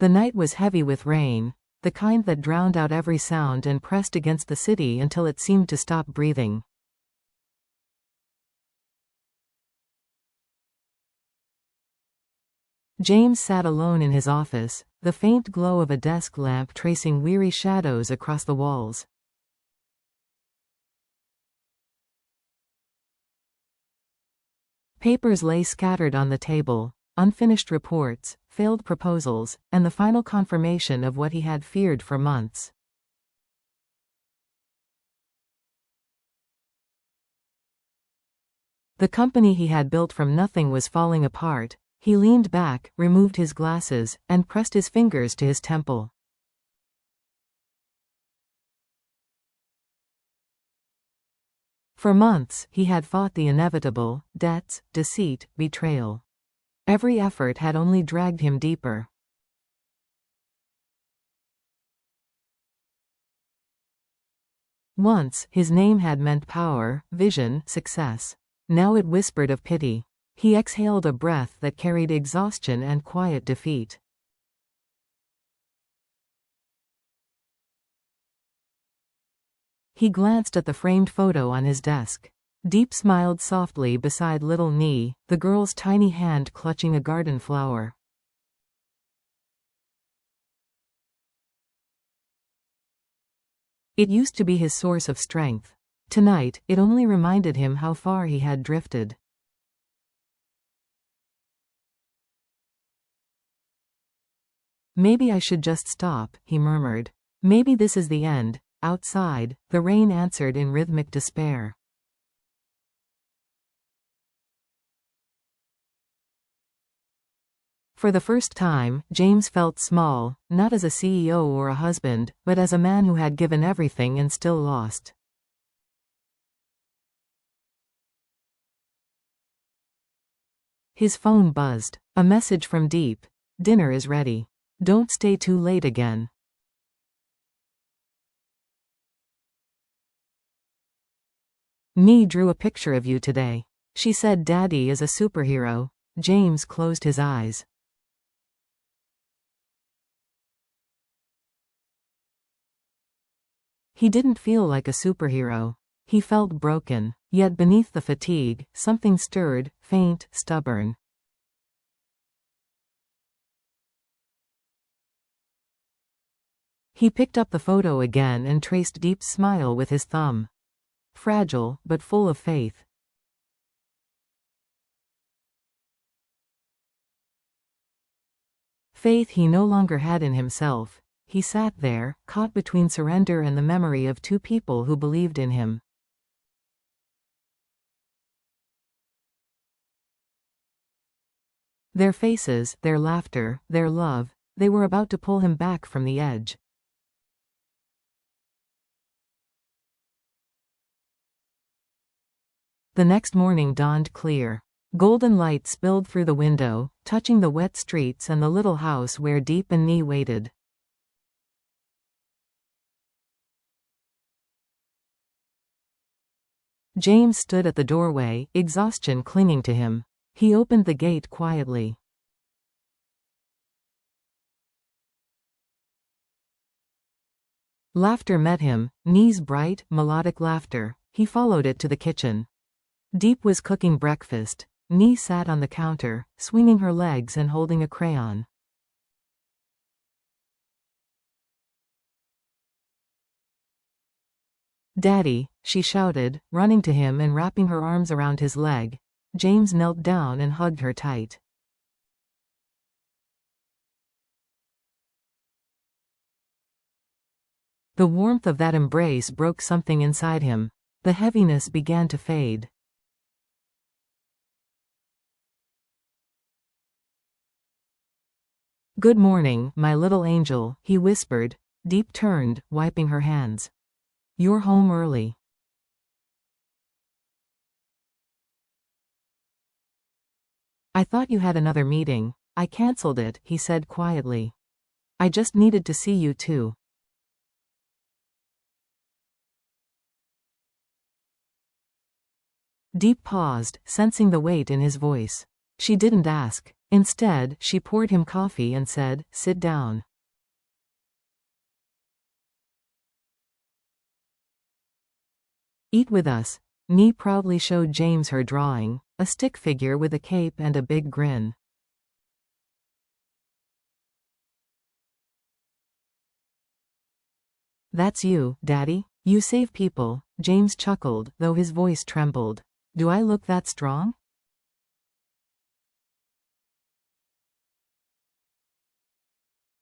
The night was heavy with rain, the kind that drowned out every sound and pressed against the city until it seemed to stop breathing. James sat alone in his office, the faint glow of a desk lamp tracing weary shadows across the walls. Papers lay scattered on the table, unfinished reports, failed proposals, and the final confirmation of what he had feared for months. The company he had built from nothing was falling apart. He leaned back, removed his glasses, and pressed his fingers to his temple. For months, he had fought the inevitable: debts, deceit, betrayal. Every effort had only dragged him deeper. Once, his name had meant power, vision, success. Now it whispered of pity. He exhaled a breath that carried exhaustion and quiet defeat. He glanced at the framed photo on his desk. Deep smiled softly beside little Nee, the girl's tiny hand clutching a garden flower. It used to be his source of strength. Tonight, it only reminded him how far he had drifted. Maybe I should just stop, he murmured. Maybe this is the end. Outside, the rain answered in rhythmic despair. For the first time, James felt small, not as a CEO or a husband, but as a man who had given everything and still lost. His phone buzzed. A message from Deep. Dinner is ready. Don't stay too late again. Nee drew a picture of you today. She said Daddy is a superhero. James closed his eyes. He didn't feel like a superhero. He felt broken. Yet beneath the fatigue, something stirred, faint, stubborn. He picked up the photo again and traced Deep's smile with his thumb. Fragile, but full of faith. Faith he no longer had in himself. He sat there, caught between surrender and the memory of two people who believed in him. Their faces, their laughter, their love, they were about to pull him back from the edge. The next morning dawned clear. Golden light spilled through the window, touching the wet streets and the little house where Deep and Nee waited. James stood at the doorway, exhaustion clinging to him. He opened the gate quietly. Laughter met him, Nee's bright, melodic laughter. He followed it to the kitchen. Deep was cooking breakfast. Nee sat on the counter, swinging her legs and holding a crayon. Daddy, she shouted, running to him and wrapping her arms around his leg. James knelt down and hugged her tight. The warmth of that embrace broke something inside him. The heaviness began to fade. Good morning, my little angel, he whispered. Deep turned, wiping her hands. You're home early. I thought you had another meeting. I cancelled it, he said quietly. I just needed to see you too. Deep paused, sensing the weight in his voice. She didn't ask. Instead, she poured him coffee and said, "Sit down." "Eat with us." Nee proudly showed James her drawing, a stick figure with a cape and a big grin. "That's you, Daddy? You save people." James chuckled, though his voice trembled. "Do I look that strong?"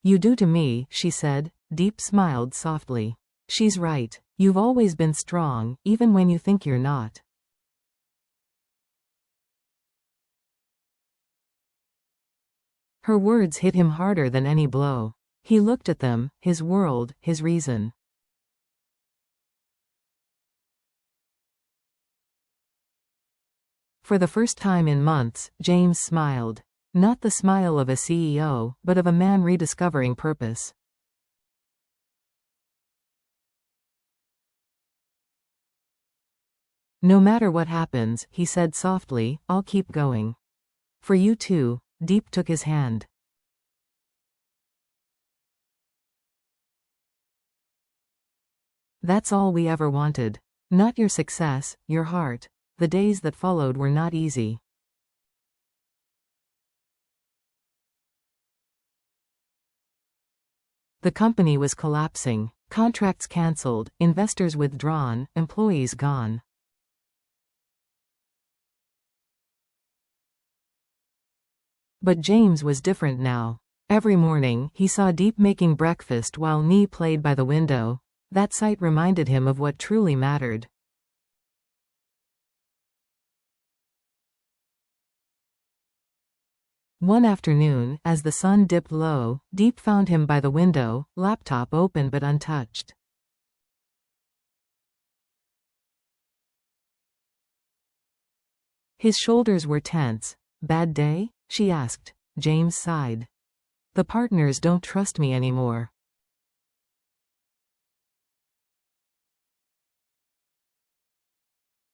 "You do to me," she said. Deep smiled softly. "She's right. You've always been strong, even when you think you're not." Her words hit him harder than any blow. He looked at them, his world, his reason. For the first time in months, James smiled. Not the smile of a CEO, but of a man rediscovering purpose. "No matter what happens," he said softly, "I'll keep going. For you too." Deep took his hand. "That's all we ever wanted. Not your success, your heart." The days that followed were not easy. The company was collapsing. Contracts cancelled, investors withdrawn, employees gone. But James was different now. Every morning, he saw Deep making breakfast while Nee played by the window. That sight reminded him of what truly mattered. One afternoon, as the sun dipped low, Deep found him by the window, laptop open but untouched. His shoulders were tense. "Bad day?" she asked. James sighed. "The partners don't trust me anymore."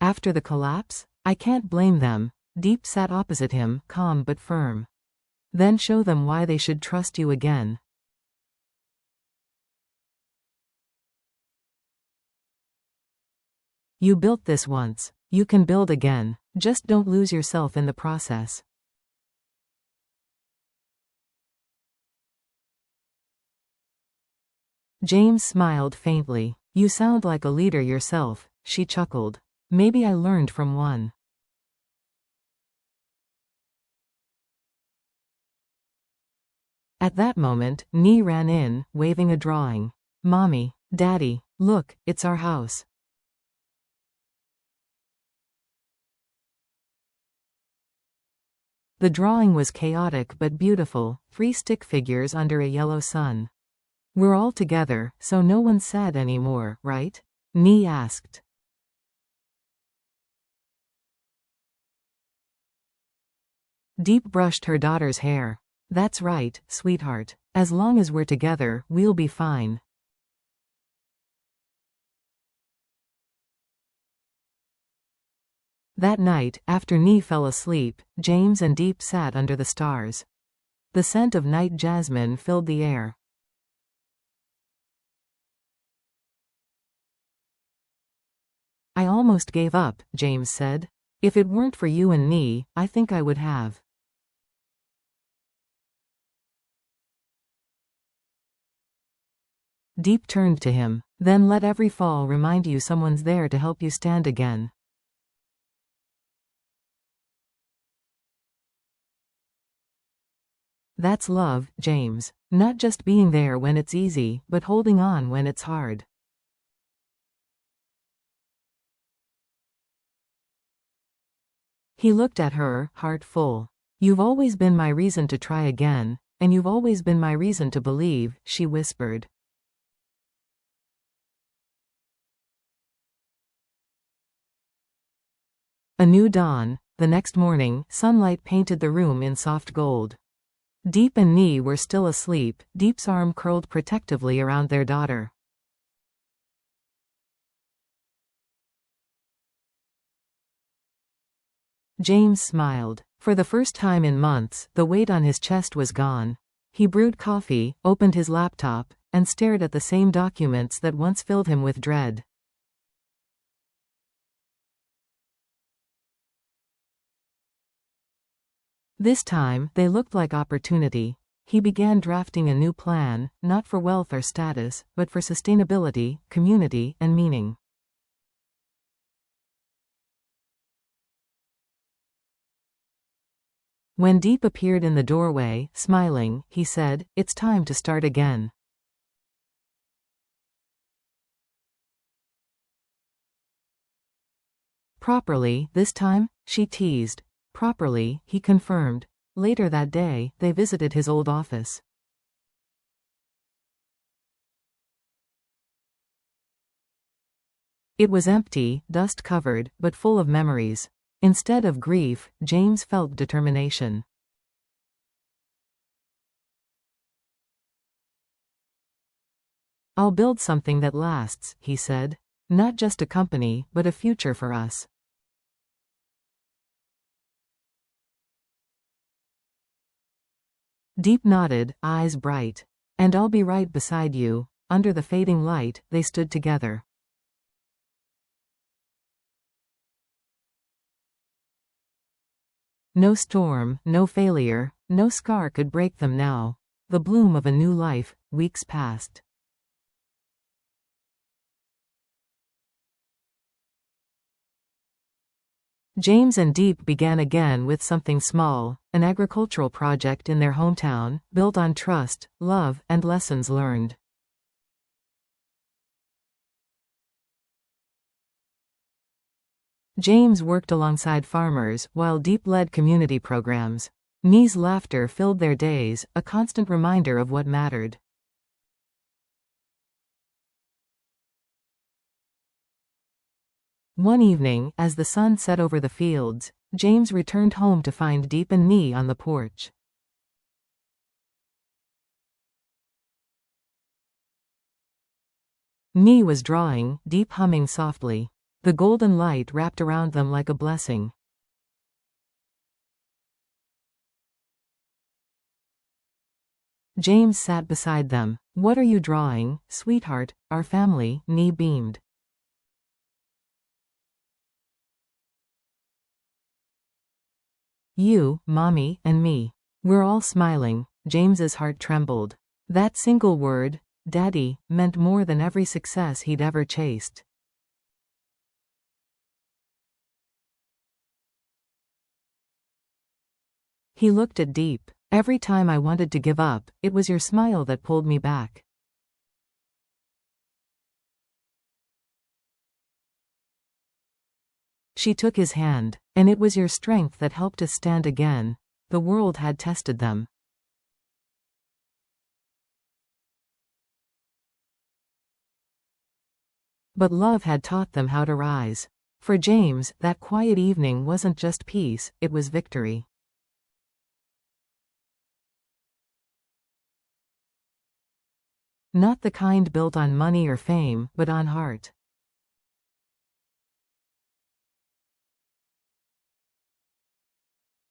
"After the collapse? I can't blame them." Deep sat opposite him, calm but firm. "Then show them why they should trust you again." "You built this once. You can build again. Just don't lose yourself in the process." James smiled faintly. "You sound like a leader yourself." She chuckled. "Maybe I learned from one." At that moment, Nee ran in, waving a drawing. "Mommy, Daddy, look, it's our house." The drawing was chaotic but beautiful, 3 stick figures under a yellow sun. "We're all together, so no one's sad anymore, right?" Nee asked. Deep brushed her daughter's hair. "That's right, sweetheart. As long as we're together, we'll be fine." That night, after Nee fell asleep, James and Deep sat under the stars. The scent of night jasmine filled the air. "I almost gave up," James said. "If it weren't for you and Nee, I think I would have." Deep turned to him. "Then let every fall remind you someone's there to help you stand again." That's love, James. Not just being there when it's easy, but holding on when it's hard. He looked at her, heart full. "You've always been my reason to try again, and you've always been my reason to believe," she whispered. A new dawn. The next morning, sunlight painted the room in soft gold. Deep and Nee were still asleep, Deep's arm curled protectively around their daughter. James smiled. For the first time in months, the weight on his chest was gone. He brewed coffee, opened his laptop, and stared at the same documents that once filled him with dread. This time, they looked like opportunity. He began drafting a new plan, not for wealth or status, but for sustainability, community, and meaning. When Deep appeared in the doorway, smiling, he said, "It's time to start again." "Properly, this time?" she teased. "Properly," he confirmed. Later that day, they visited his old office. It was empty, dust-covered, but full of memories. Instead of grief, James felt determination. "I'll build something that lasts," he said. "Not just a company, but a future for us." Deep nodded, eyes bright. "And I'll be right beside you." Under the fading light, they stood together. No storm, no failure, no scar could break them now. The bloom of a new life. Weeks passed. James and Deep began again with something small, an agricultural project in their hometown, built on trust, love, and lessons learned. James worked alongside farmers, while Deep led community programs. Nee's laughter filled their days, a constant reminder of what mattered. One evening, as the sun set over the fields, James returned home to find Deep and Nee on the porch. Nee was drawing, Deep humming softly. The golden light wrapped around them like a blessing. James sat beside them. "What are you drawing, sweetheart?" "Our family," Nee beamed. "You, Mommy, and me. We're all smiling." James's heart trembled. That single word, Daddy, meant more than every success he'd ever chased. He looked at Deep. "Every time I wanted to give up, it was your smile that pulled me back." She took his hand. "And it was your strength that helped us stand again. The world had tested them. But love had taught them how to rise." For James, that quiet evening wasn't just peace, it was victory. Not the kind built on money or fame, but on heart.